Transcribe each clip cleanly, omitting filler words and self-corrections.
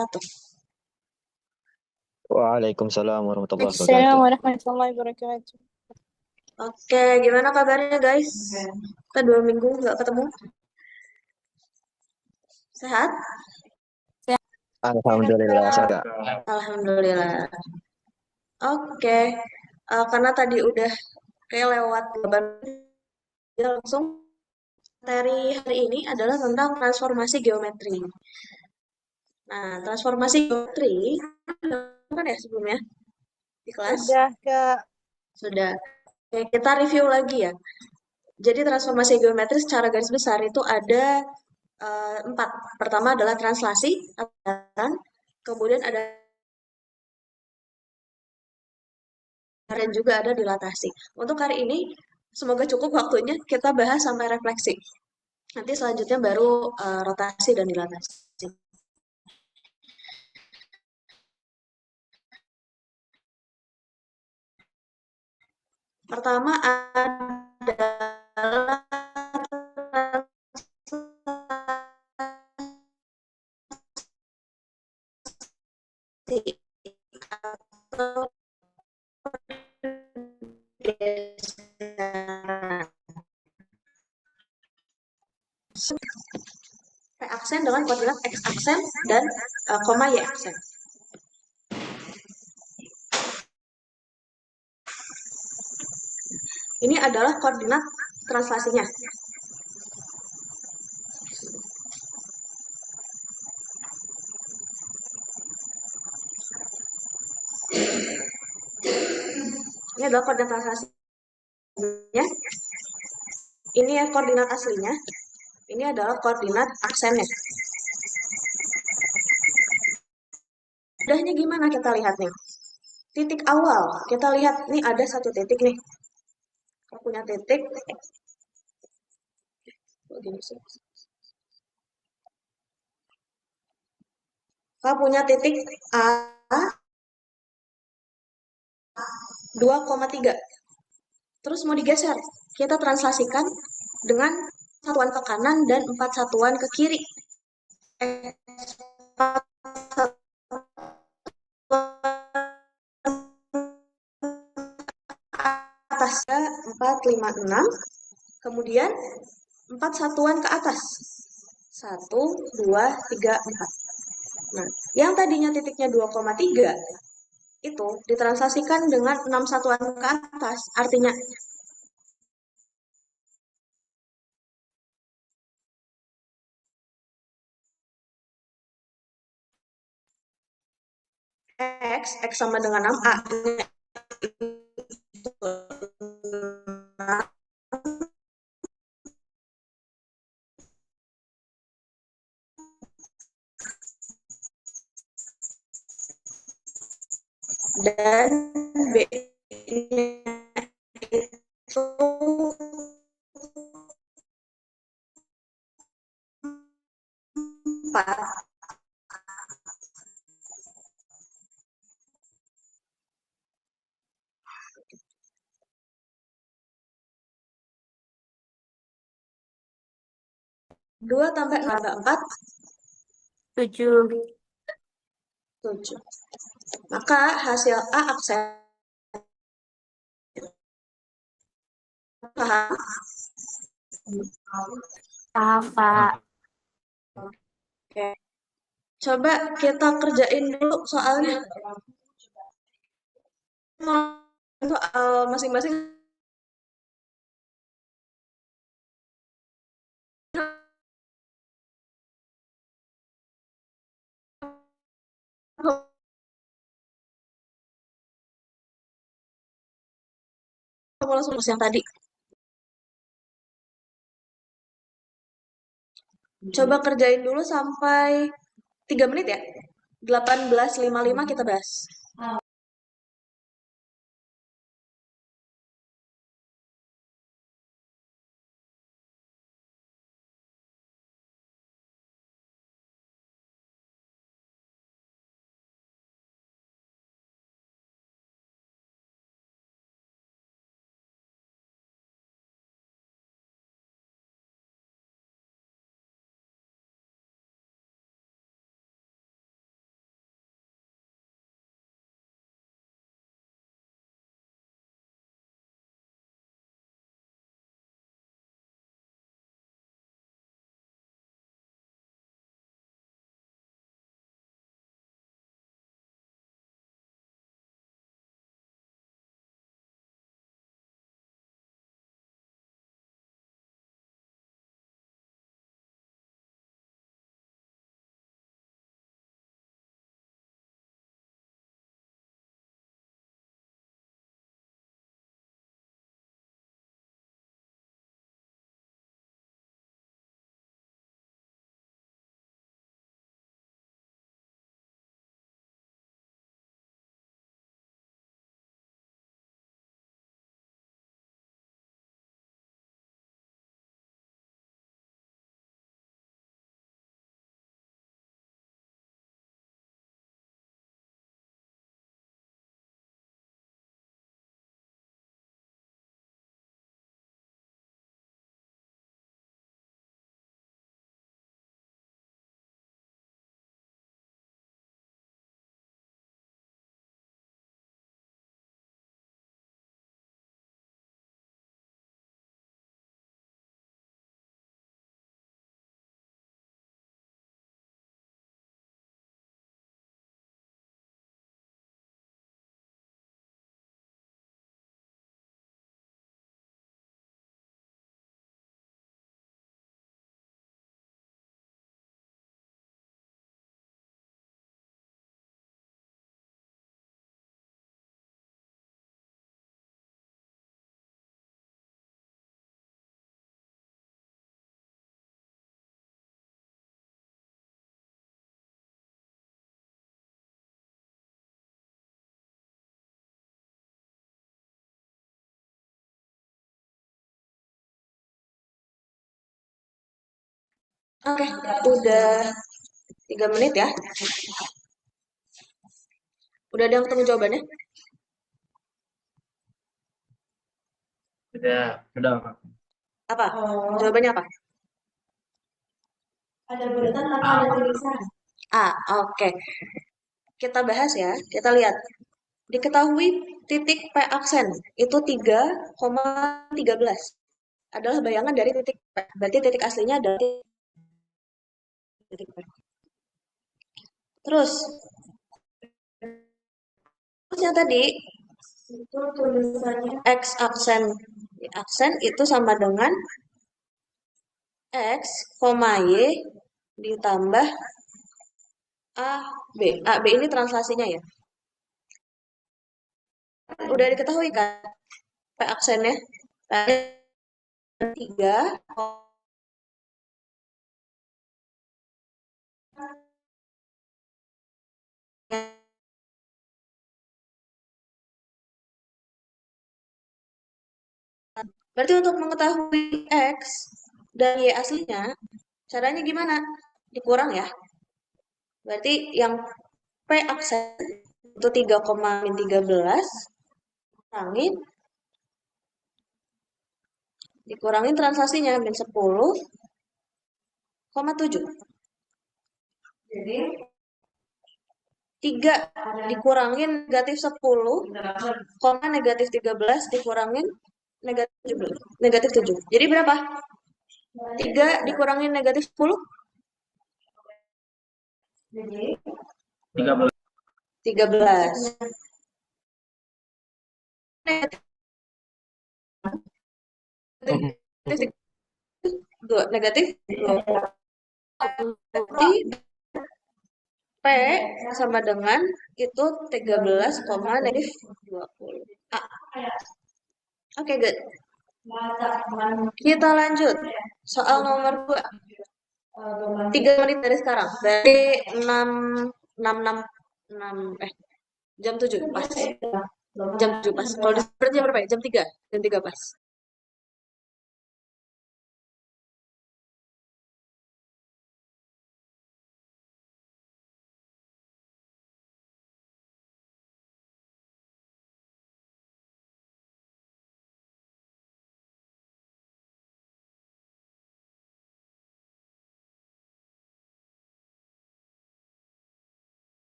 wabarakatuh. Waalaikumsalam warahmatullahi Assalamualaikum wabarakatuh. warahmatullahi wabarakatuh. Oke, gimana kabarnya guys? Kita 2 minggu nggak ketemu. Sehat? Alhamdulillah Sehat. saya. Alhamdulillah. Oke, karena tadi udah kayak lewat 8 menit, langsung materi hari ini adalah tentang transformasi geometri. Nah, transformasi geometri kan ya sebelumnya di kelas? Sudah Kak. Sudah. Oke, kita review lagi ya. Jadi transformasi geometri secara garis besar itu ada 4. Pertama adalah translasi, kemudian ada dan juga ada dilatasi. Untuk hari ini, semoga cukup waktunya kita bahas sampai refleksi. Nanti selanjutnya baru rotasi dan dilatasi. Pertama adalah translasi atau pergeseran. P aksen dengan koordinat X aksen dan koma Y aksen. Ini adalah koordinat translasinya. Ini adalah koordinat translasinya. Ini ya koordinat aslinya. Ini adalah koordinat aksennya. Mudahnya gimana kita lihat nih? Titik awal, kita lihat nih ada satu titik nih. Kita punya titik. Kita punya titik A 2,3. Terus mau digeser. Kita translasikan dengan satuan ke kanan dan 4 satuan ke kiri. 4 atasnya 4, 5, 6. Kemudian 4 satuan ke atas. 1, 2, 3, 4. Nah, yang tadinya titiknya 2,3 itu ditranslasikan dengan 6 satuan ke atas. Artinya X sama dengan 6, A dan B itu 4. 2 tambah 4, 7. 7. Maka hasil A aksen paham. Paham, Pak. Oke. Coba kita kerjain dulu soalnya. Itu masing-masing formula yang tadi. Coba kerjain dulu sampai 3 menit ya. 18.55 kita bahas. Oke, udah 3 menit ya. Udah ada yang ketemu jawabannya? Udah. Apa? Jawabannya apa? Ada bulatan atau ada tulisan? Oke. Kita bahas ya. Kita lihat. Diketahui titik P aksen itu 3,13 adalah bayangan dari titik P. Berarti titik aslinya adalah titik P. Terus yang tadi Itu tulisannya X aksen itu sama dengan X, Y ditambah AB. AB ini translasinya ya. Udah diketahui kan P aksennya? Tiga. Berarti untuk mengetahui X dan Y aslinya, caranya gimana? Dikurang ya. Berarti yang P aksen itu 3,13 kurangin dikurangin translasinya min 10,7. jadi 3 dikurangin negatif 10, negatif 13 dikurangin negatif 7. Negatif 7. Jadi berapa? 3 dikurangin negatif 10? jadi 13. 13. Negatif 2. Negatif 2. Berarti P sama dengan itu 13, negatif 20. Oke, good. Kita lanjut. Soal nomor 2. 3 menit dari sekarang. Berarti 6 jam 7 pas. Jam 7 pas. Kalau di seperti jam berapa ya? Jam 3. Jam 3 pas.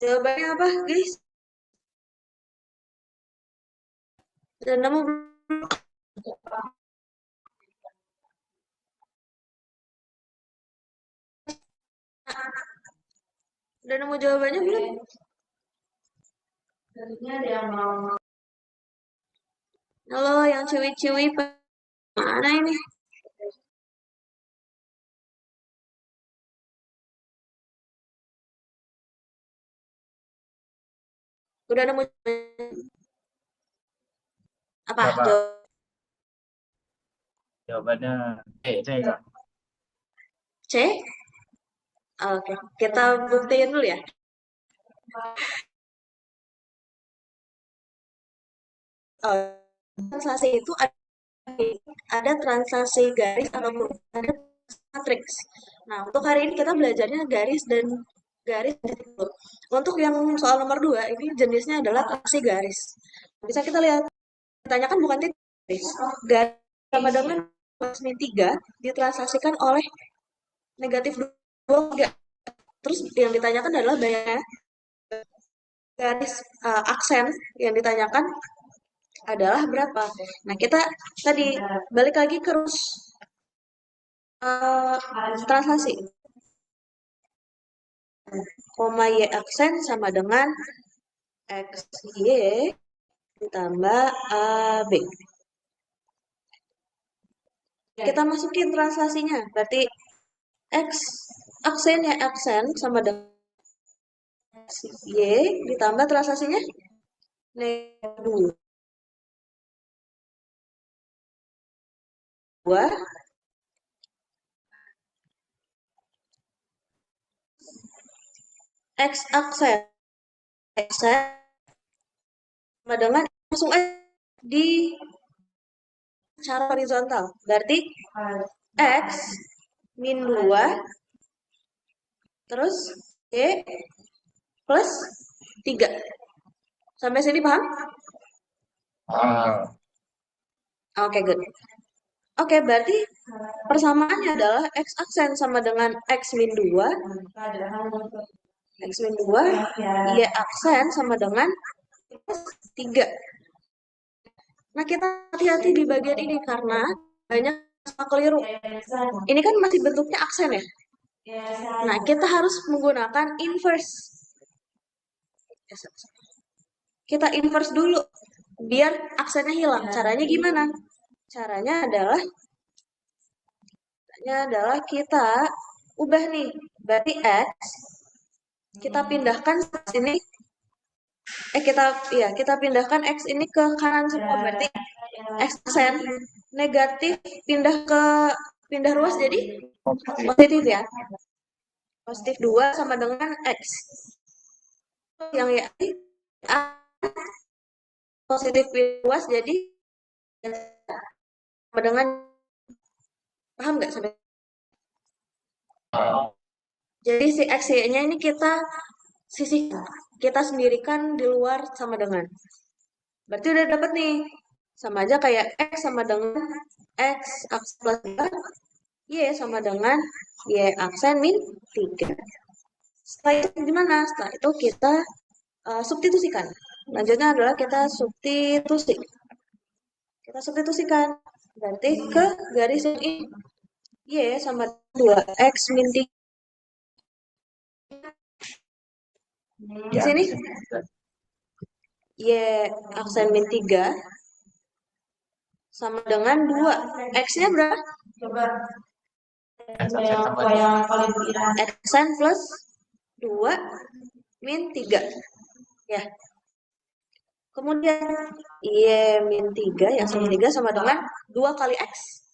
Jawabannya apa, guys? Udah nemu belum? Udah nemu jawabannya belum? Tadinya ada yang mau. Halo, yang ciwi-ciwi mana ini? Udah nemu apa? Berapa? Jawab Jawabannya C, Kak. C? Oke, kita buktiin dulu ya. Translasi itu ada translasi garis ataupun ada matriks. Nah, untuk hari ini kita belajarnya garis dan garis. Untuk yang soal nomor 2, ini jenisnya adalah translasi garis. Bisa kita lihat, ditanyakan bukan titik garis. Garis sama dengan plus min 3 ditranslasikan oleh negatif 2, 3. Terus yang ditanyakan adalah bayangnya garis aksen yang ditanyakan adalah berapa. Nah, kita tadi balik lagi ke rumus translasi. Koma Y aksen sama dengan XY ditambah AB. Kita masukin translasinya. Berarti X aksen ya aksen sama dengan Y ditambah translasinya negatif 2 X aksen sama dengan langsung aja di cara horizontal. Berarti X min 2 terus Y plus 3. Sampai sini paham? Oke, good. Oke, berarti persamaannya adalah X aksen sama dengan X min 2. X min 2, Y aksen sama dengan 3. Nah, kita hati-hati di bagian ini karena banyak salah keliru. Ini kan masih bentuknya aksen ya. Nah, kita harus menggunakan inverse. Kita inverse dulu biar aksennya hilang. Caranya gimana? Caranya adalah kita ubah nih. Berarti X kita pindahkan sini. Kita pindahkan X ini ke kanan semua. Berarti X aksen negatif pindah ruas jadi positif ya. Positif 2 sama dengan X. Yang ya positif luas jadi sama dengan, paham nggak sampai? Jadi si X Y-nya ini kita sendirikan di luar sama dengan. Berarti udah dapet nih. Sama aja kayak X sama dengan X aksen plus 2, Y sama dengan Y aksen min 3. Setelah itu gimana? Setelah itu kita substitusikan. Lanjutnya adalah kita substitusi. Kita substitusikan. Berarti ke garis yang ini. Y sama 2X min 3. Di sini Y aksen min 3 sama dengan 2. X-nya berapa? Coba Yang paling kira. Xn plus 2 min 3. Ya. Kemudian Y min 3, yang min 3 sama dengan 2 kali X.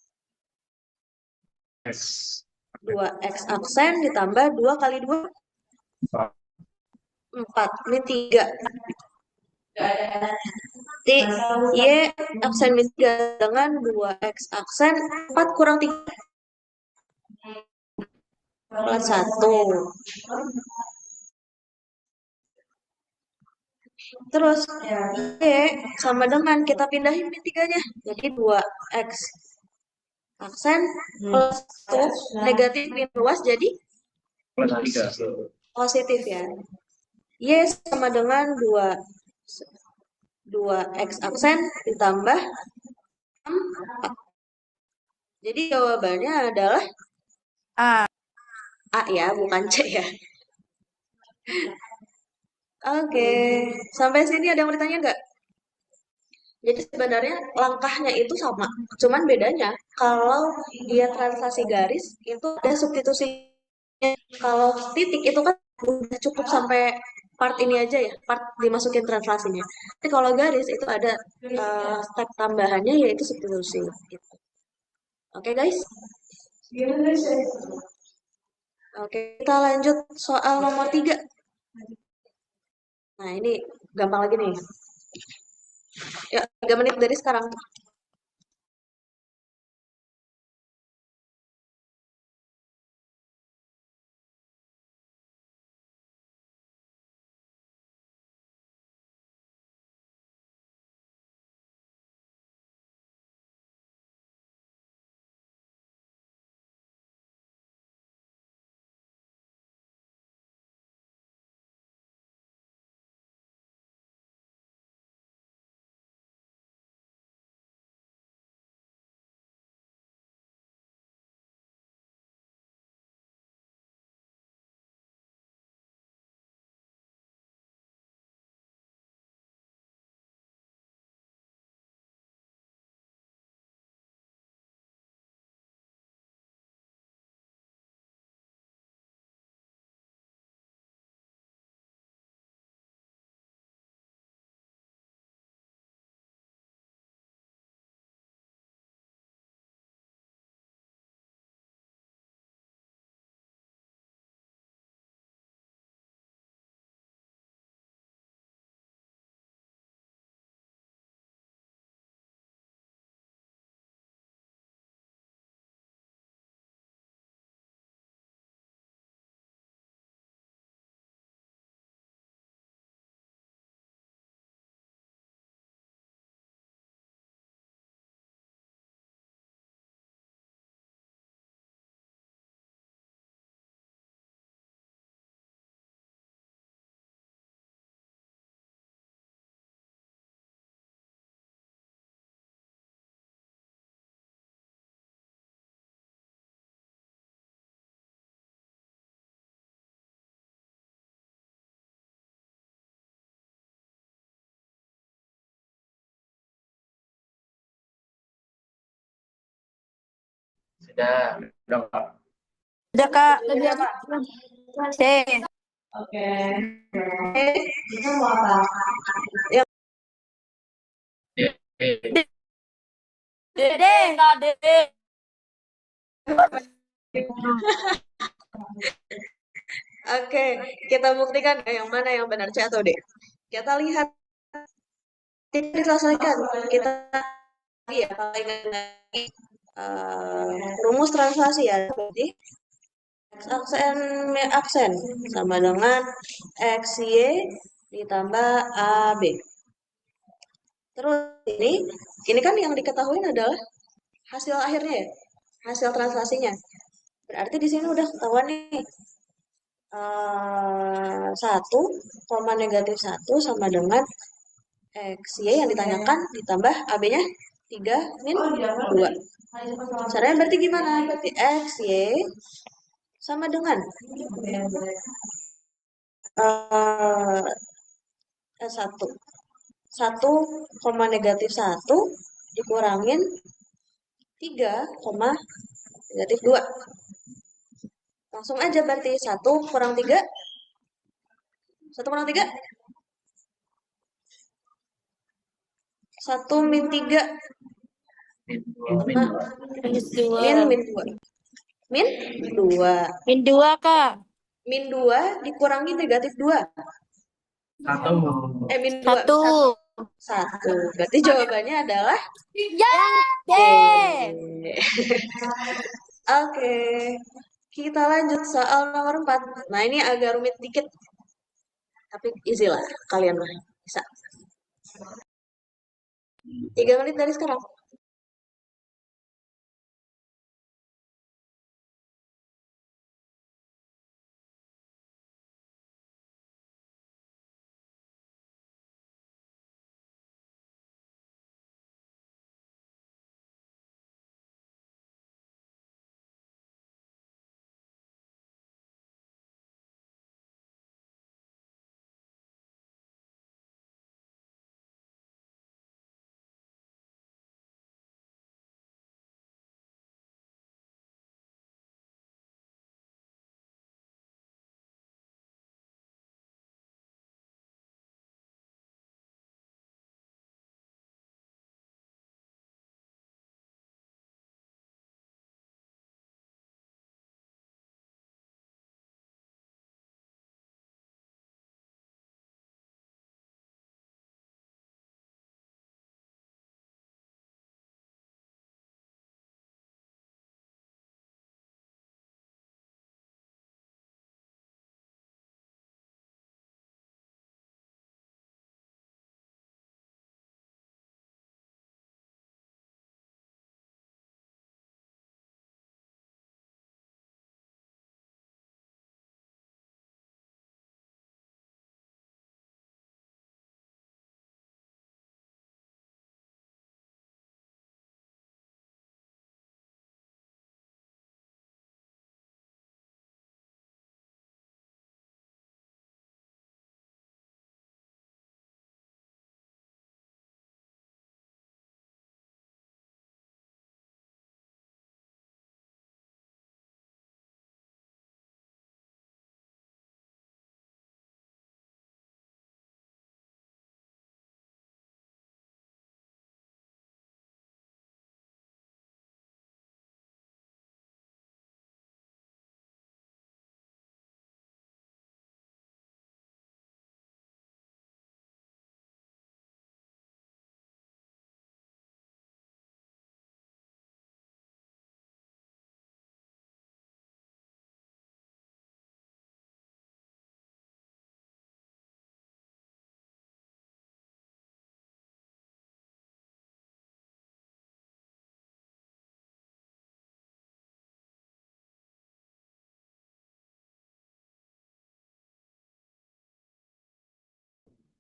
2X aksen ditambah 2 kali 2. 4 min 3. Y aksen min 3 dengan 2X aksen 4 kurang 3 plus 1. Terus Y sama dengan kita pindahin min 3-nya. Jadi 2X aksen plus 1 negatif min luas jadi plus 3. Positif ya. Y sama dengan 2X aksen ditambah 4. Jadi jawabannya adalah A ya, bukan C ya. Oke, sampai sini ada yang mau ditanya nggak? Jadi sebenarnya langkahnya itu sama, cuman bedanya kalau dia translasi garis itu ada substitusi. Kalau titik itu kan udah cukup sampai part ini aja ya, part dimasukin translasinya. Tapi kalau garis itu ada step tambahannya yaitu substitusi. Gitu. Oke guys, oke kita lanjut soal nomor 3. Nah ini gampang lagi nih. Ya 3 menit dari sekarang. Sudah. Udah, Pak. Udah Kak, Udah, Pak. C. Oke. Eh, Kita mau apa? yang Eh, Dede, Kak Dede. oke, kita buktikan yang mana yang benar C atau D. Kita lihat, kita diselesaikan. Kita ya kalau ingat lagi rumus translasi ya. Jadi X aksen aksen sama dengan XY ditambah AB. Terus ini kan yang diketahui adalah hasil akhirnya ya, hasil translasinya. Berarti di sini udah ketahuan nih 1, koma negatif 1 sama dengan XY yang ditanyakan ditambah AB-nya 3 min 2. Caranya berarti gimana? Berarti XY sama dengan 1. 1, koma negatif 1 dikurangin 3, koma negatif 2. Langsung aja berarti 1 kurang 3. 1 kurang 3. 1 min 3 sama Minus 2. min 2. Min 2. Min 2 Kak. Min 2 dikurangi negatif 2. Satu. Min 2. 1. 1. Berarti jawabannya adalah Ya, D. D. Oke. Kita lanjut soal nomor 4. Nah, ini agak rumit dikit. Tapi easy lah. Kalian lah. Bisa. 3 menit dari sekarang.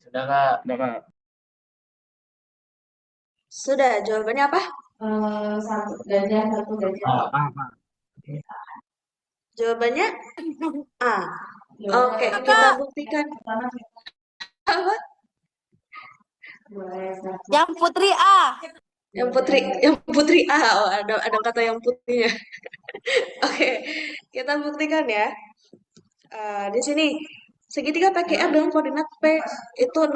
Sudah Kak. Udah, Kak. Sudah, jawabannya apa? Satu gajah, satu gajah. Kak. Jawabannya A. Ya, Oke, kita buktikan. Apa? boleh satu. Yang Putri A. Yang putri A. Oh, ada kata yang putihnya. Oke, kita buktikan ya. Di sini segitiga PQR dengan koordinat P itu 0,2,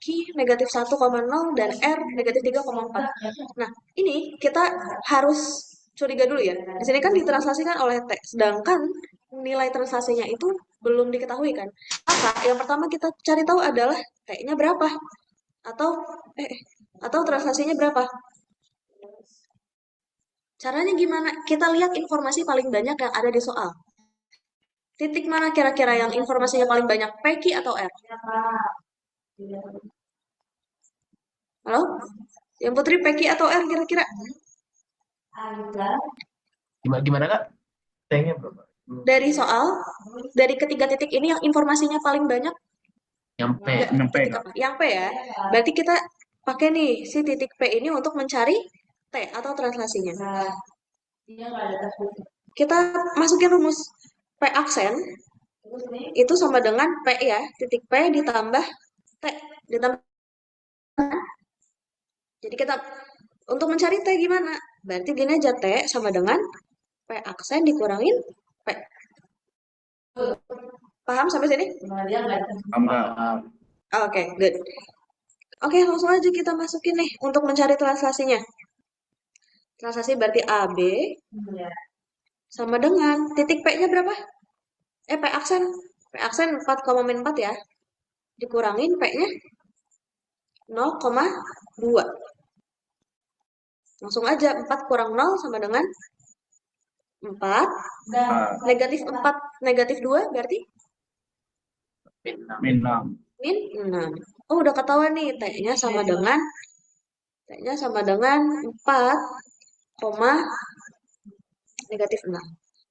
Q negatif 1,0, dan R negatif 3,4. Nah, ini kita harus curiga dulu ya. Di sini kan ditranslasikan oleh T, sedangkan nilai translasinya itu belum diketahui kan. Maka yang pertama kita cari tahu adalah T-nya berapa atau atau translasinya berapa. Caranya gimana? Kita lihat informasi paling banyak yang ada di soal. Titik mana kira-kira yang informasinya paling banyak, P, Q, atau R? Halo? Yang Putri, P, Q, atau R kira-kira? Gimana Kak? T-nya berapa? Dari soal, dari ketiga titik ini yang informasinya paling banyak, Yang P. Yang P, titik Kak. apa? Yang P ya. Berarti kita pakai nih si titik P ini untuk mencari T atau translasinya. Kita masukin rumus P aksen itu sama dengan P ya, titik P ditambah T ditambah. Jadi kita untuk mencari T gimana? Berarti gini aja, T sama dengan P aksen dikurangin P. Paham sampai sini? Paham, Kak. Oke, good. Oke, langsung aja kita masukin nih untuk mencari translasinya. Translasi berarti AB sama dengan titik P-nya berapa? P aksen. P aksen 4,4 ya. Dikurangin P-nya 0,2. Langsung aja 4 kurang 0 sama dengan 4. Negatif 4, negatif 2 berarti Min 6. min 6. Oh, udah ketahuan nih, T-nya sama dengan 4, negatif 6.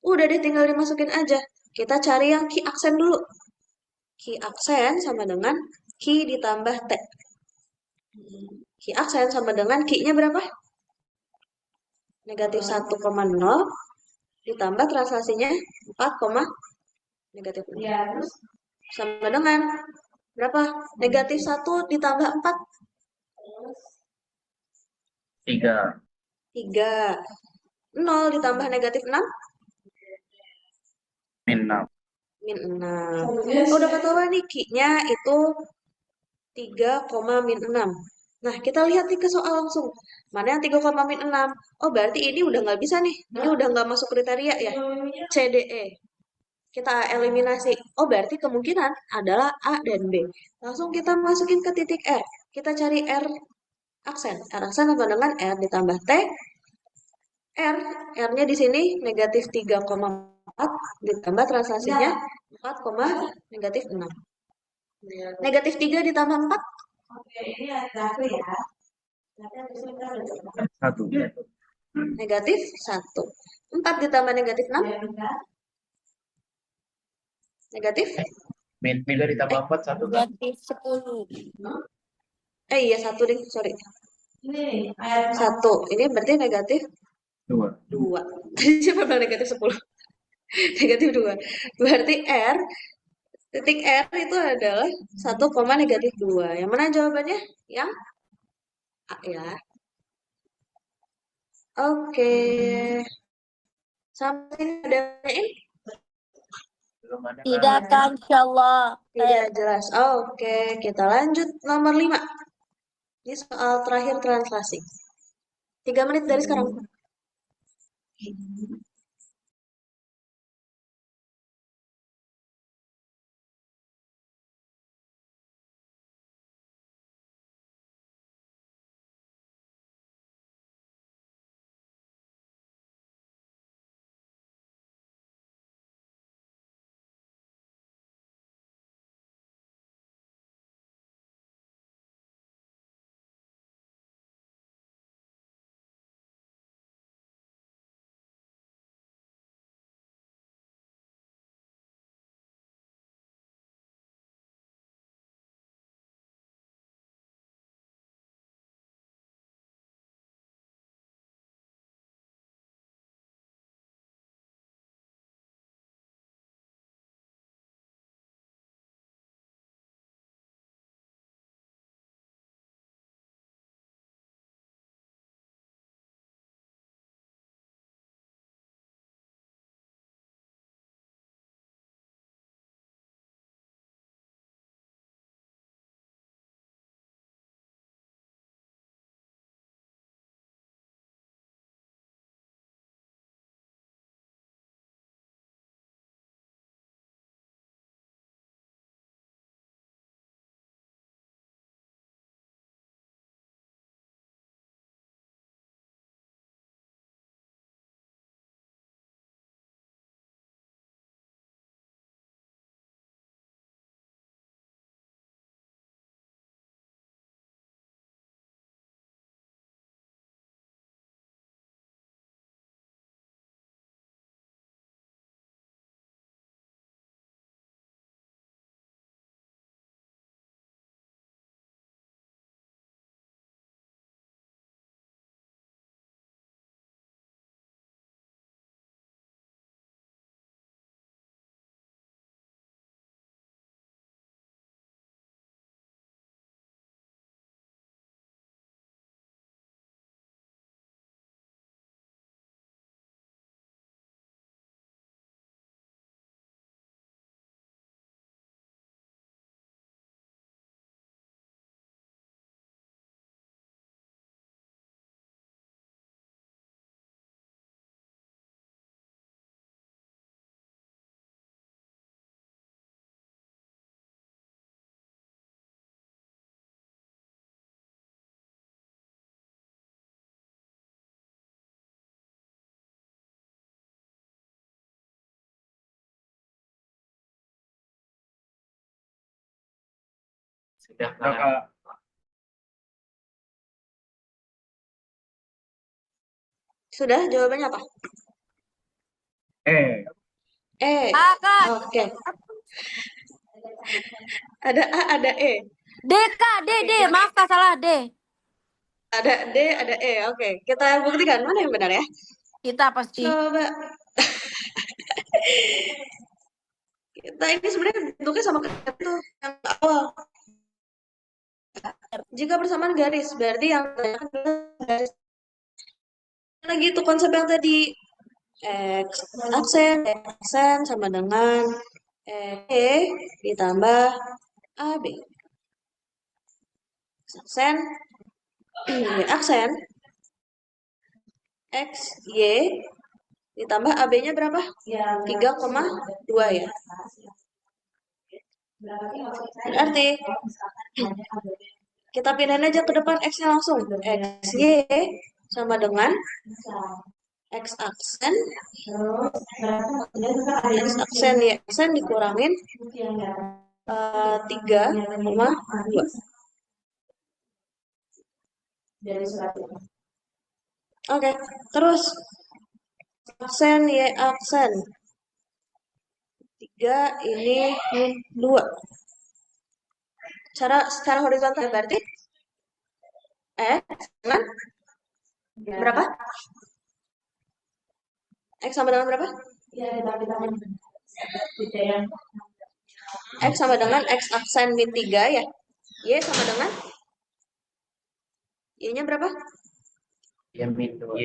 Udah deh, tinggal dimasukin aja. Kita cari yang Q aksen dulu. Q aksen sama dengan Q ditambah T. Q aksen sama dengan Q-nya berapa? Negatif 1,0 ditambah translasinya 4, negatif 6. Sama dengan berapa? Negatif 1 ditambah 4. 3. 3. 0 ditambah negatif 6. Min 6. Min 6. Udah ketahuan nih, Q-nya itu 3, min 6. Nah, kita lihat nih ke soal langsung. Mana yang 3, min 6? Oh, berarti ini udah nggak bisa nih. Ini udah nggak masuk kriteria ya. CDE. Kita eliminasi. Oh, berarti kemungkinan adalah A dan B. Langsung kita masukin ke titik R. Kita cari R aksen. R aksen sama dengan R ditambah T. R-nya di sini negatif 3,4 ditambah translasinya 4, negatif 6. Negatif 3 ditambah 4. Oke, ini ada ya. 1. Negatif 1. 4 ditambah negatif 6. Negatif. Min 3 ditambah 4, 1 Kak. Negatif 10. Iya, 1 deh, sorry. Ini 1. Ini berarti negatif 2. 2. Tadi siapa bilang negatif 10? Negatif 2. Berarti R, titik R itu adalah 1, negatif 2. Yang mana jawabannya? Yang A ya. Oke. Sampai ini ada ini? Belum ada Tidak Kak. kan, insyaallah. Tidak jelas. Oke, kita lanjut nomor 5. Ini soal terakhir translasi. 3 menit dari sekarang. Sudah Udah, Kak. Kak. Sudah, jawabannya apa? E. A, Kak. Oke. Ada A, ada E. D, Kak. D. Maaf, Kak. Salah, D. Ada D, ada E. Oke, kita buktikan mana yang benar ya. Kita pasti. Coba. Kita ini sebenarnya bentuknya sama kayak itu yang awal. Jika bersamaan garis, berarti yang garis. Lagi itu konsep yang tadi. X aksen sama dengan E ditambah AB. Aksen X, Y ditambah AB-nya berapa? 3,2 ya. Berarti kita pindahin aja ke depan X-nya langsung. X, Y sama dengan X aksen Y aksen dikurangin 3,2. Oke, terus aksen Y aksen 3 ini 2. Secara horizontal berarti X dengan berapa? X sama dengan berapa? X sama dengan X aksen min 3 ya. Y sama dengan Y-nya berapa? Y min 2.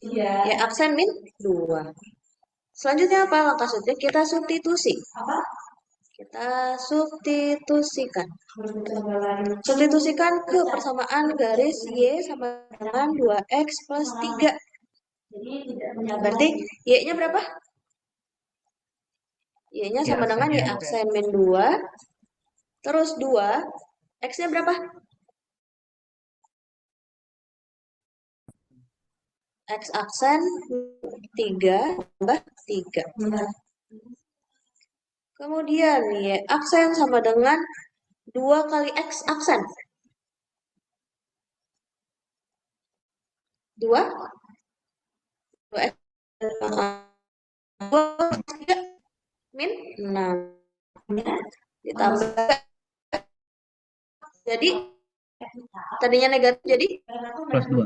Y aksen min 2. Selanjutnya apa? Langkah selanjutnya kita substitusi. Kita substitusikan. Substitusikan ke persamaan garis Y sama dengan 2X plus 3. Berarti Y-nya berapa? Y-nya sama dengan Y aksen min 2. Terus 2. X-nya berapa? X aksen 3 tambah 3. Kemudian Y aksen sama dengan 2 kali X aksen. 2 X 3 min 6. Ditambah. Jadi tadinya negatif jadi Plus 2.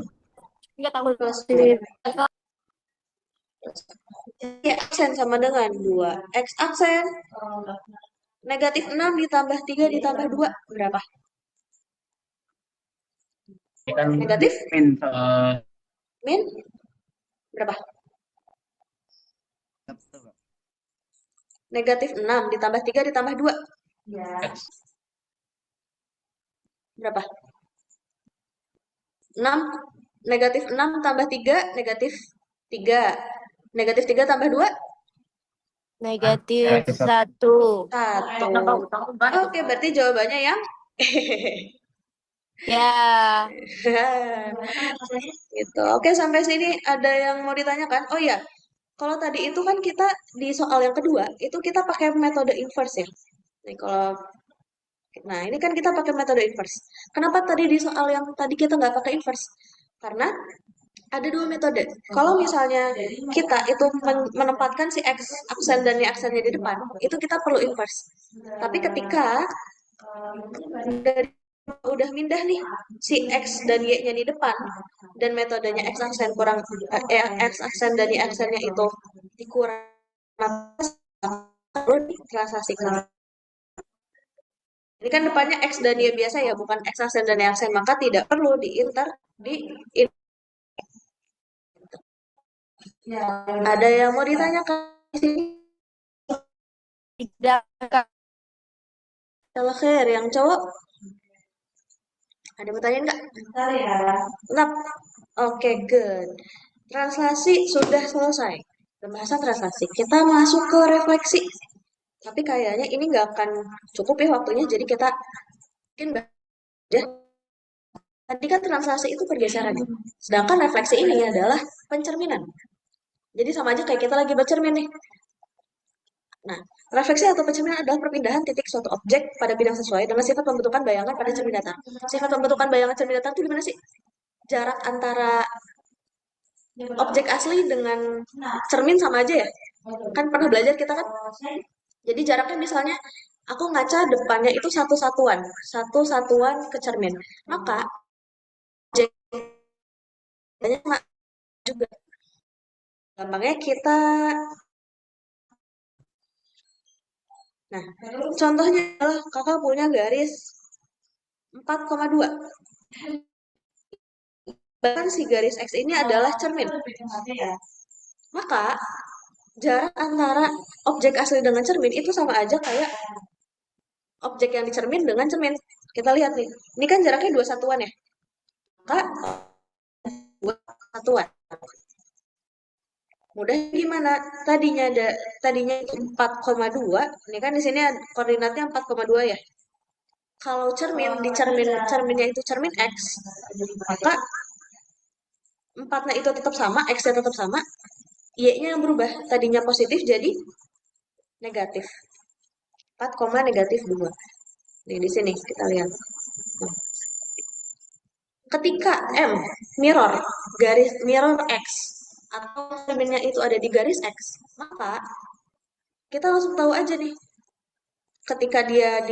Enggak tahu. plus 2. Y aksen sama dengan 2X aksen. Negatif 6 ditambah 3 ditambah 2. Berapa? Ini kan Negatif Min min berapa? Negatif 6 ditambah 3 ditambah 2. X. Berapa? 6. Negatif 6 tambah 3, negatif 3. Negatif 3 tambah 2? Negatif Negatif 1. 1. Oke, berarti jawabannya yang Ya. gitu. Oke, sampai sini ada yang mau ditanyakan? Oh iya, kalau tadi itu kan kita di soal yang kedua, itu kita pakai metode inverse ya. Nah, ini kan kita pakai metode inverse. Kenapa tadi di soal yang tadi kita nggak pakai inverse? Karena ada 2 metode. Kalau misalnya kita itu menempatkan si X aksen dan Y aksennya di depan, itu kita perlu inverse. Tapi ketika udah pindah nih si X dan Y-nya di depan, dan metodenya X aksen X aksen dan Y aksennya itu dikurang, perlu ditransaksikan. Ini kan depannya X dan Y biasa ya, bukan X aksen dan Y aksen, maka tidak perlu Ada yang mau ditanyakan di sini? Tidak, Kak. Kalau khair, yang cowok? Ada pertanyaan nggak? Bentar ya. Enggak. Oke, good. Translasi sudah selesai. Pembahasan translasi. Kita masuk ke refleksi. Tapi kayaknya ini nggak akan cukup ya waktunya, jadi kita mungkin aja. Tadi kan translasi itu pergeseran. Sedangkan refleksi ini adalah pencerminan. Jadi sama aja kayak kita lagi bercermin nih. Nah, Refleksi atau pencerminan adalah perpindahan titik suatu objek pada bidang sesuai dengan sifat pembentukan bayangan pada cermin datar. Sifat pembentukan bayangan cermin datar itu di mana sih? Jarak antara objek asli dengan cermin sama aja ya? Kan pernah belajar kita kan? Jadi jaraknya misalnya aku ngaca depannya itu satu satuan ke cermin. Maka objeknya sama juga. Gampangnya kita, nah contohnya adalah kakak punya garis 4,2. Bahkan si garis X ini adalah cermin. Maka jarak antara objek asli dengan cermin itu sama aja kayak objek yang dicermin dengan cermin. Kita lihat nih, ini kan jaraknya 2 satuan ya. Maka 2 satuan. Mudah gimana? Tadinya itu 4,2, ini kan di sini koordinatnya 4,2 ya. Kalau cerminnya itu cermin X, maka 4-nya itu tetap sama, X-nya tetap sama, Y-nya yang berubah. Tadinya positif jadi negatif. 4, negatif 2. Nih, di sini kita lihat. Ketika M garis mirror X atau cerminnya itu ada di garis X, maka kita langsung tahu aja nih. Ketika dia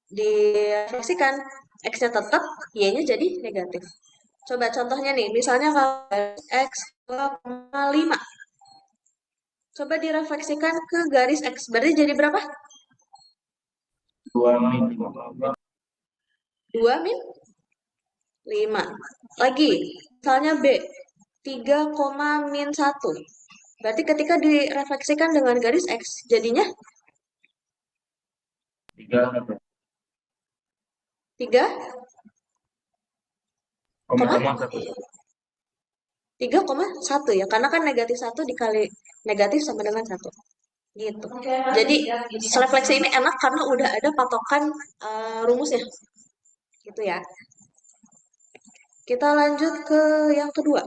direfleksikan, X-nya tetap, Y-nya jadi negatif. Coba contohnya nih, misalnya kalau X 2,5. Coba direfleksikan ke garis X, berarti jadi berapa? 2 min 5. 2 min 5. Lagi, misalnya B 3, min 1. Berarti ketika direfleksikan dengan garis X, jadinya 3, 3, 1. 3,1 ya, karena kan negatif 1 dikali negatif sama dengan 1. Gitu. Jadi, refleksi ini enak karena udah ada patokan rumusnya. Gitu ya. Kita lanjut ke yang kedua.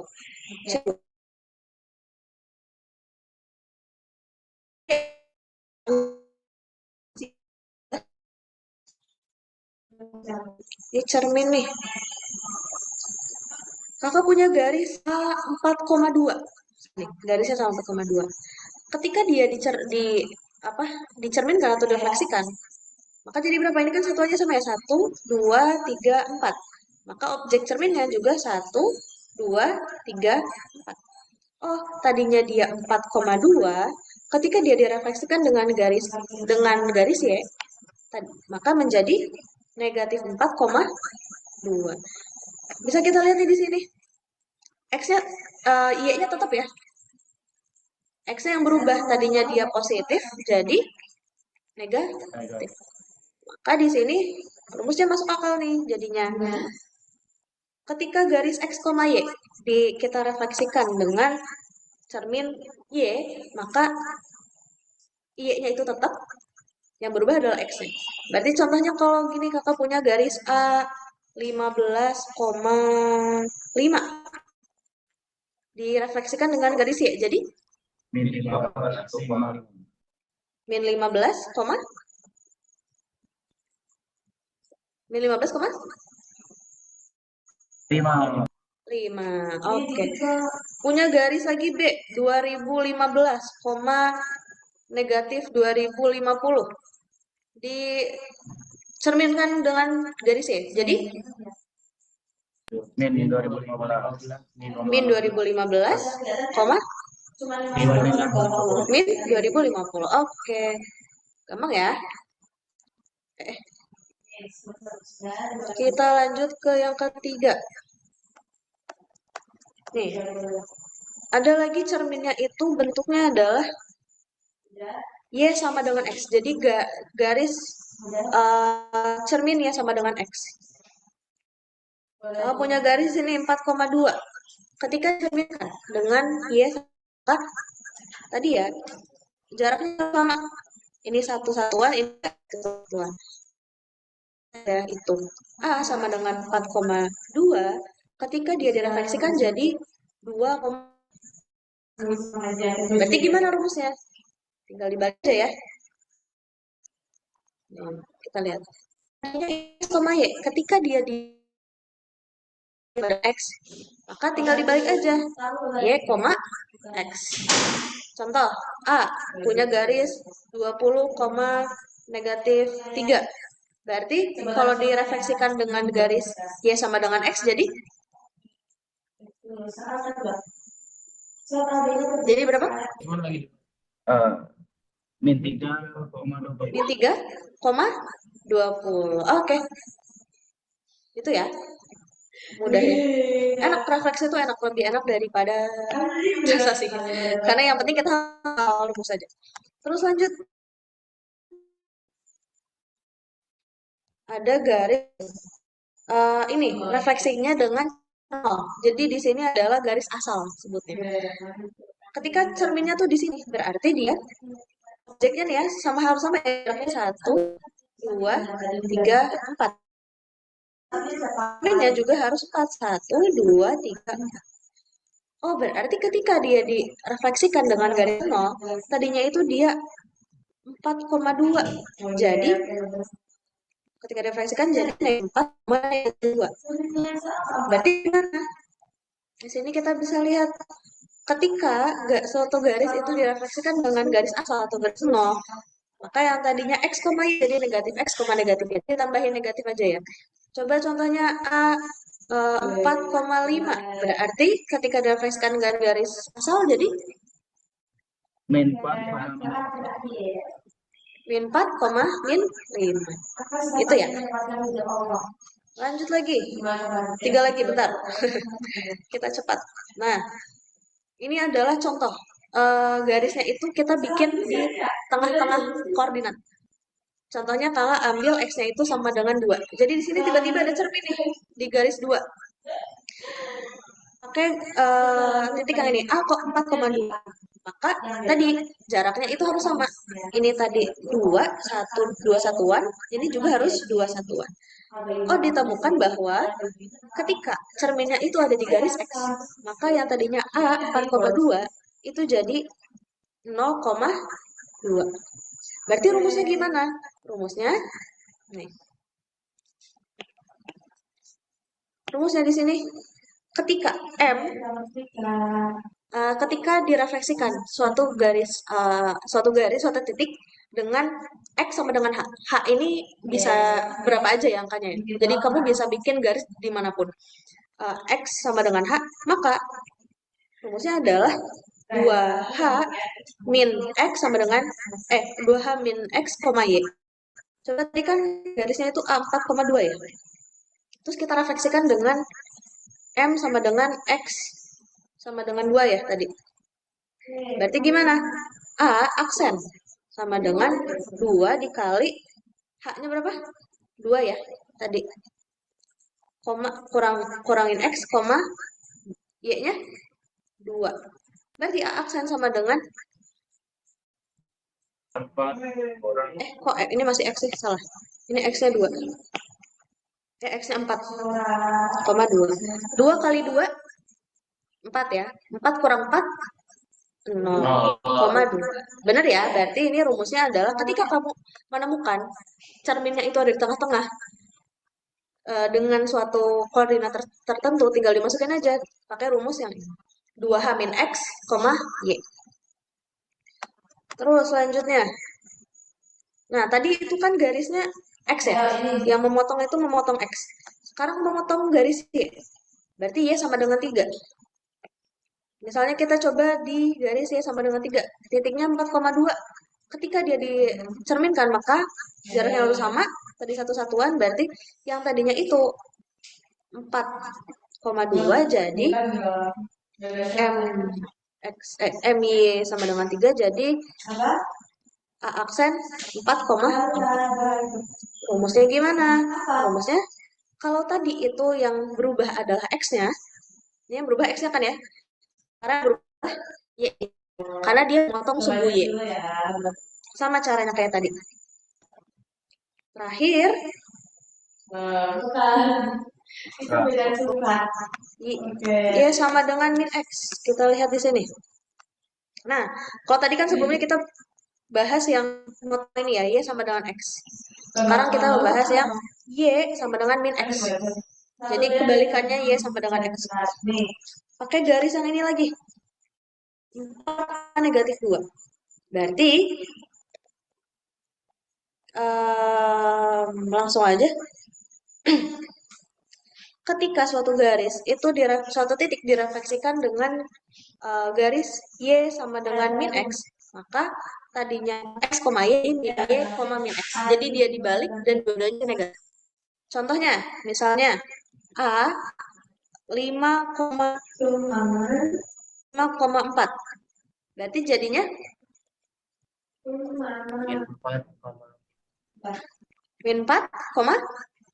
Ini cermin nih. Kakak punya garis 4,2. Nih, garisnya sama 4,2. Ketika dia dicerminkan atau direfleksikan, maka jadi berapa? Ini kan satuannya sama ya, 1, 2, 3, 4. Maka objek cerminnya juga 1, 2, 3, 4. Oh, tadinya dia 4,2. Ketika dia direfleksikan dengan garis Y, maka menjadi negatif 4,2. Bisa kita lihat nih di sini. X-nya, Y-nya tetap ya. X-nya yang berubah, tadinya dia positif, jadi negatif. Maka di sini rumusnya masuk akal nih jadinya. Ketika garis X, Y kita refleksikan dengan cermin Y, maka Y-nya itu tetap, yang berubah adalah X-nya. Berarti contohnya kalau gini kakak punya garis A 15,5 direfleksikan dengan garis Y, jadi min 15,5. min 15, min 15, 5. 5. Oke. Punya garis lagi B 2015, negatif 2050. Dicerminkan dengan garis Y. Jadi Min 2015. min 2015, min 2050. Oke. Gampang ya. Kita lanjut ke yang ketiga. Nih. Ada lagi cerminnya itu bentuknya adalah Y sama dengan X. Jadi garis cerminnya sama dengan X. Punya garis ini 4,2. Ketika cerminkan dengan Y tadi ya, jaraknya sama. Ini satu satuan, ini satu satuan. Ya, itu. A sama dengan 4,2. Ketika dia direfleksikan jadi 2, berarti gimana rumusnya? Tinggal dibaca ya. Nah, kita lihat. X, Y. Ketika dia di X, maka tinggal dibalik aja. Y, X. Contoh, A punya garis 20, negatif 3. Berarti kalau direfleksikan dengan garis Y sama dengan X jadi berapa? Cuman lagi. Min 3,20. Min 3,20. Oke. Itu ya. Mudah ya. Enak, refleksi itu enak, lebih enak daripada sih. Karena yang penting kita hafal rumus saja. Terus lanjut. Ada garis ini refleksinya dengan nol. Jadi di sini adalah garis asal sebutnya. Ketika cerminnya tuh di sini, berarti dia objeknya nih ya harus sama jaraknya 1, 2, 3, 4. Cerminnya juga harus 4, 1, 2, 3, 4. Oh, berarti ketika dia direfleksikan dengan garis nol, tadinya itu dia 4,2. Jadi ketika direfleksikan jadi 4,2. Berarti gimana? Di sini kita bisa lihat ketika suatu garis itu direfleksikan dengan garis asal atau garis nol, maka yang tadinya X, Y jadi negatif X, negatif Y. Ditambahin negatif aja ya. Coba contohnya A 4,5. Berarti ketika direfleksikan dengan garis asal jadi Min 4, Min 4, min 5. Itu ya. Lanjut lagi. 3 lagi, bentar. Kita cepat. Nah, ini adalah contoh. Garisnya itu kita bikin di tengah-tengah koordinat. Contohnya kalau ambil X-nya itu sama dengan 2. Jadi di sini tiba-tiba ada cermin nih di garis 2. Oke, titik yang ini A kok 4,2. Maka tadi jaraknya itu harus sama. Ini tadi 2, 1, 2 satuan. Ini juga harus 2 satuan. Oh, ditemukan bahwa ketika cerminnya itu ada di garis X, maka yang tadinya A 4,2 itu jadi 0,2. Berarti rumusnya gimana? Rumusnya, nih. Rumusnya di sini. Ketika M, ketika direfleksikan suatu titik dengan X sama dengan H. H ini bisa berapa aja ya angkanya. Jadi kamu bisa bikin garis dimanapun. X sama dengan H, maka rumusnya adalah 2H min X sama dengan 2H min X, Y. Coba tadi kan garisnya itu A 4,2 ya. Terus kita refleksikan dengan M sama dengan X sama dengan 2 ya tadi. Berarti gimana? A aksen sama dengan 2 dikali H-nya berapa? 2 ya tadi. Kurangin X, Y-nya 2. Berarti A aksen sama dengan 4 kurang. Kok ini masih X sih? Salah. Ini X-nya 2. X-nya 4,2. 2 kali 2, 4 ya. 4 kurang 4, 0,2. Benar ya? Berarti ini rumusnya adalah ketika kamu menemukan cerminnya itu ada di tengah-tengah, dengan suatu koordinat tertentu, tinggal dimasukin aja pakai rumus yang ini. 2H min X, Y. Terus selanjutnya. Nah, tadi itu kan garisnya X ya. Yang memotong itu memotong X. Sekarang memotong garis Y. Berarti Y sama dengan 3. Misalnya kita coba di garis Y sama dengan 3. Titiknya 4,2. Ketika dia dicerminkan, maka jaraknya harus sama. Tadi satu satuan, berarti yang tadinya itu 4,2 jadi MY sama dengan 3 jadi A aksen 4,4. Rumusnya gimana? Rumusnya kalau tadi itu yang berubah adalah X-nya, ini yang berubah X-nya kan ya? Karena berubah Y. Karena dia motong suku Y. Sama caranya kayak tadi. Terakhir, itu beda suka. Y sama dengan min X. Kita lihat di sini. Nah, kalau tadi kan sebelumnya kita bahas yang ini ya, Y sama dengan X. Sekarang kita membahas yang Y sama dengan min X. Jadi kebalikannya Y sama dengan X. Pakai garis yang ini lagi. 4 negatif 2. Berarti langsung aja. Ketika suatu titik direfleksikan dengan garis Y sama dengan min X, maka tadinya X, Y, ini Y, min X. Jadi dia dibalik dan dua-duanya negatif. Contohnya, misalnya A 5,4. Berarti jadinya min 4, min 4,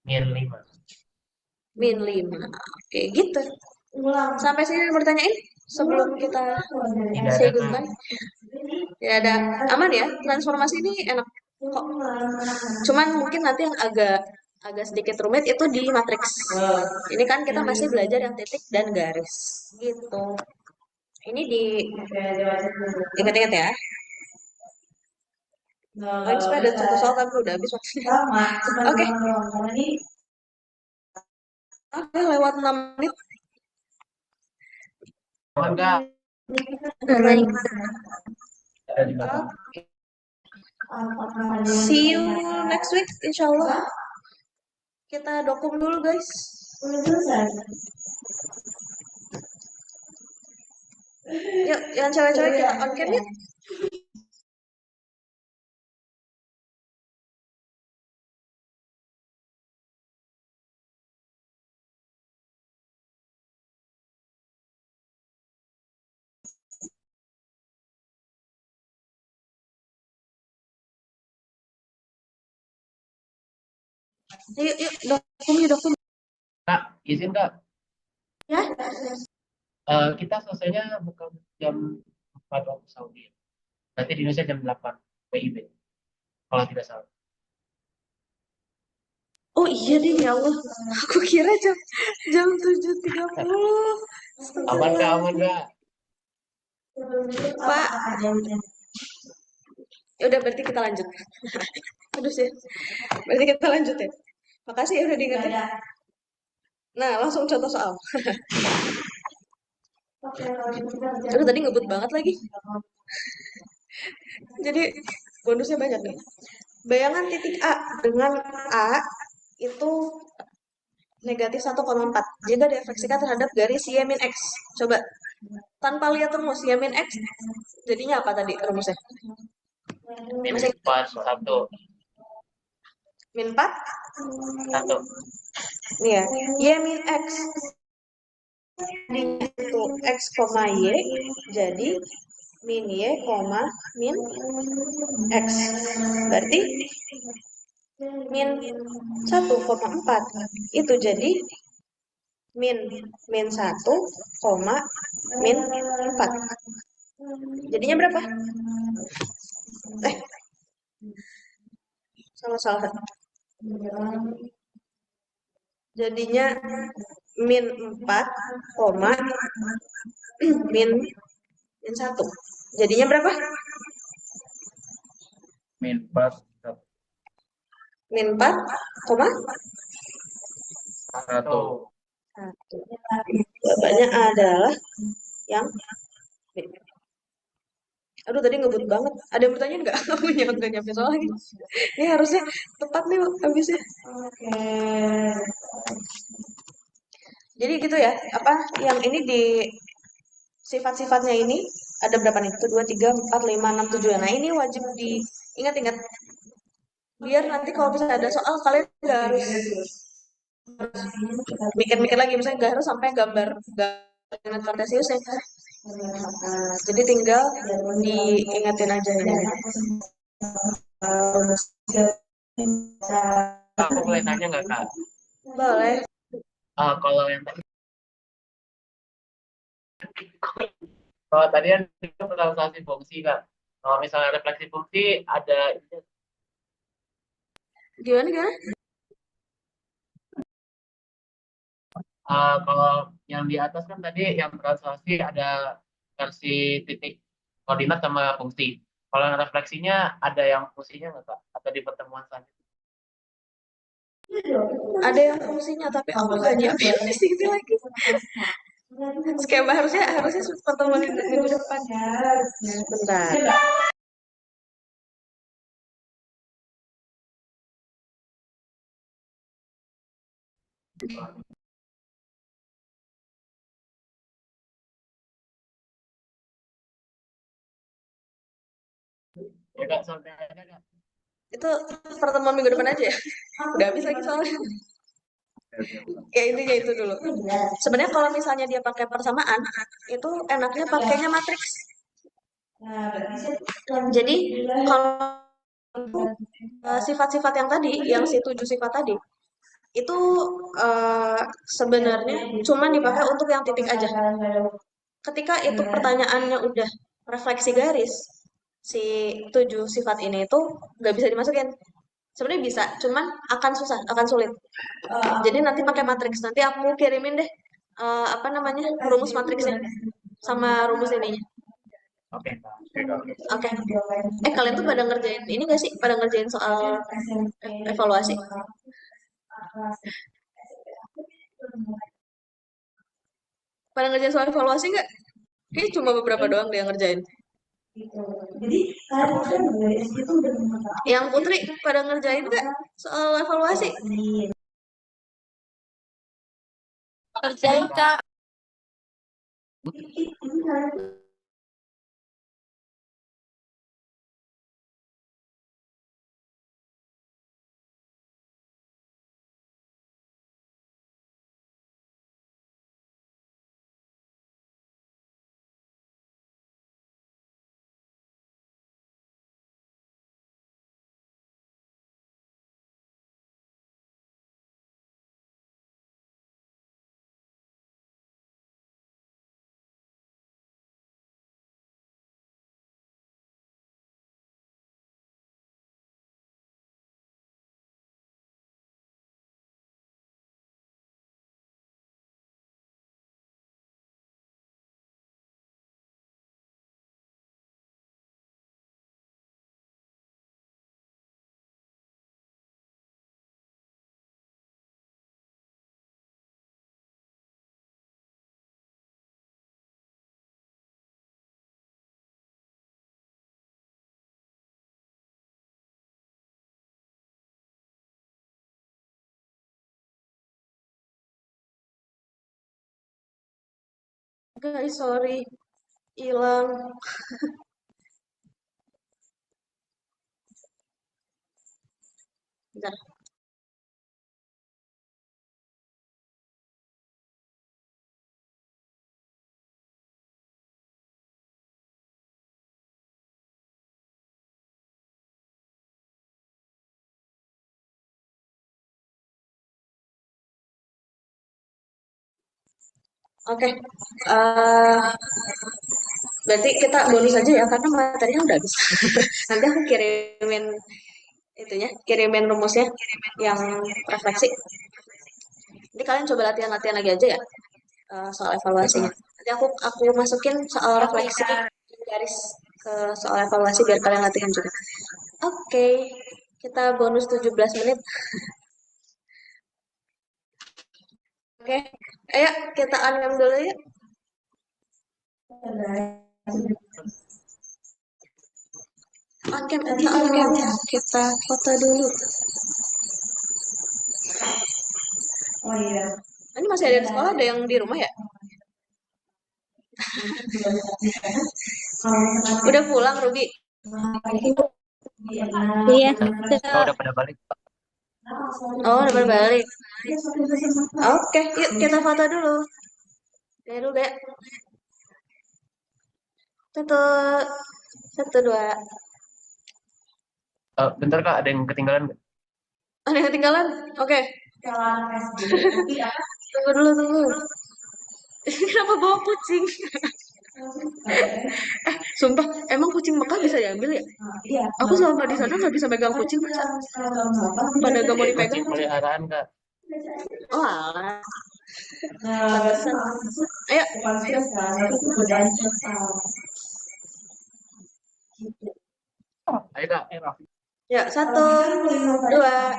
min 5. min 5. Oke, gitu. Sampai sini ada pertanyaan sebelum kita Tidak say ada, Kak. goodbye. Tidak ada. Aman ya? Transformasi ini enak kok. Cuman mungkin nanti yang agak sedikit rumit itu di matriks. Ini kan kita masih belajar yang titik dan garis. Gitu. Ini ingat-ingat ya. Paling supaya ada satu soal tapi udah habis waktunya. Oke. Oke, lewat 6 menit. Enggak, Ada di belakang. See you next week, insyaallah. Kita dokum dulu, guys. Yuk, yang cewek-cewek kita on cam yuk. Yuk, dokum. Kak, izin, Kak. Ya, Kita selesainya bukan jam 4 waktu Saudi. Nanti di Indonesia jam 8 WIB. Kalau tidak salah. oh iya deh, ya Allah. Aku kira jam 7.30. Aman, Kak, aman, Kak. Pak. Ya udah, berarti kita lanjut. Aduh sih. Berarti kita lanjut ya. Makasih ya udah diingetin. Nah, langsung contoh soal. Aduh, tadi ngebut banget lagi. Jadi bonusnya banyak nih. Bayangan titik A dengan A itu negatif 1,4 jika direfleksikan terhadap garis Y min X. Coba, tanpa lihat rumus Y min X, jadinya apa tadi rumusnya? Min Masih 4, 1. min 4? 1. Nih ya, Y min X. Itu X, Y, jadi min Y, min X. Berarti min 1,4 itu jadi min 1, min 4. Jadinya berapa? Salah. Jadinya min 4, min 1. Jadinya berapa? Min 4, Min 4, 1. 1. Jawabannya adalah yang B. Aduh, tadi ngebut banget. Ada yang bertanya nggak? Aku nggak nyampe soal lagi. Ini harusnya tepat nih habisnya. Jadi gitu ya. Apa yang ini di sifat-sifatnya ini ada berapa nih? 1, 2, 3, 4, 5, 6, 7. Nah, ini wajib diingat-ingat. Biar nanti kalau misalnya ada soal, kalian nggak harus mikir-mikir lagi. Misalnya nggak harus sampai gambar Kartesius ya. Jadi tinggal diingatin aja ini. Aku boleh tanya nggak, Kak? Boleh. Kalau yang tadi, kalau tadi kan itu relaksasi fungsi, Kak. Kalau misalnya refleksi fungsi ada Gimana? kalau yang di atas kan tadi yang translasi ada versi titik koordinat sama fungsi. Kalau yang refleksinya ada yang fungsinya nggak Kak? Atau di pertemuan selanjutnya? Ada yang fungsinya, tapi aku nggak nyiapin di sini lagi. Skema harusnya pertemuan minggu depan. Bentar. Ya Kak, sampai ada Kak. Itu pertemuan minggu depan aja ya. Udah habis lagi soalnya. Ya intinya itu dulu. Sebenarnya kalau misalnya dia pakai persamaan, itu enaknya pakainya matriks. Jadi kalau sifat-sifat yang tadi, yang si 7 sifat tadi, itu sebenarnya cuma dipakai untuk yang titik aja. Ketika itu pertanyaannya udah refleksi garis, si 7 sifat ini itu nggak bisa dimasukin. Sebenarnya bisa, cuman akan susah, akan sulit. Jadi nanti pakai matriks. Nanti aku kirimin deh apa namanya rumus matriksnya sama rumus ininya. Oke Kak. Oke. Kalian tuh pada ngerjain ini nggak sih? Pada ngerjain soal evaluasi? Pada ngerjain soal evaluasi nggak? Kayaknya cuma beberapa doang deh yang ngerjain. Jadi kan dari SD itu udah mengetahui Yang Putri pada ngerjain nggak soal evaluasi? Kerjain Kak. Guys, sorry, hilang. Bentar. Oke, berarti kita bonus aja ya karena materinya udah habis. Nanti aku kirimin itunya, kirimin rumusnya yang refleksi. Jadi kalian coba latihan-latihan lagi aja ya soal evaluasinya. Nanti aku masukin soal refleksi garis ke soal evaluasi biar kalian latihan juga. Oke, kita bonus 17 menit. Oke, ayo kita unmute dulu ya. On-cam, kita foto dulu. oh iya Ini masih ada di sekolah, ada yang di rumah ya? Udah pulang, Ruby? Iya. Kita udah pada balik. Oh, udah berbalik. Oke, yuk kita foto dulu. Dari dulu deh. Satu, dua. Bentar Kak, ada yang ketinggalan nggak? Ada yang ketinggalan? Oke, tunggu. Kenapa bawa kucing? Sumpah, emang kucing Mekah bisa diambil ya? iya Aku selama di sana nggak bisa megang kucing, masa? Pada gak mau dipegang Kucing peliharaan Kak. Oh, alah. Pantesan. Ayo, bukan stres kan itu godaan sosial gitu Ayo Kak. Raffi. Ya, 1, 2,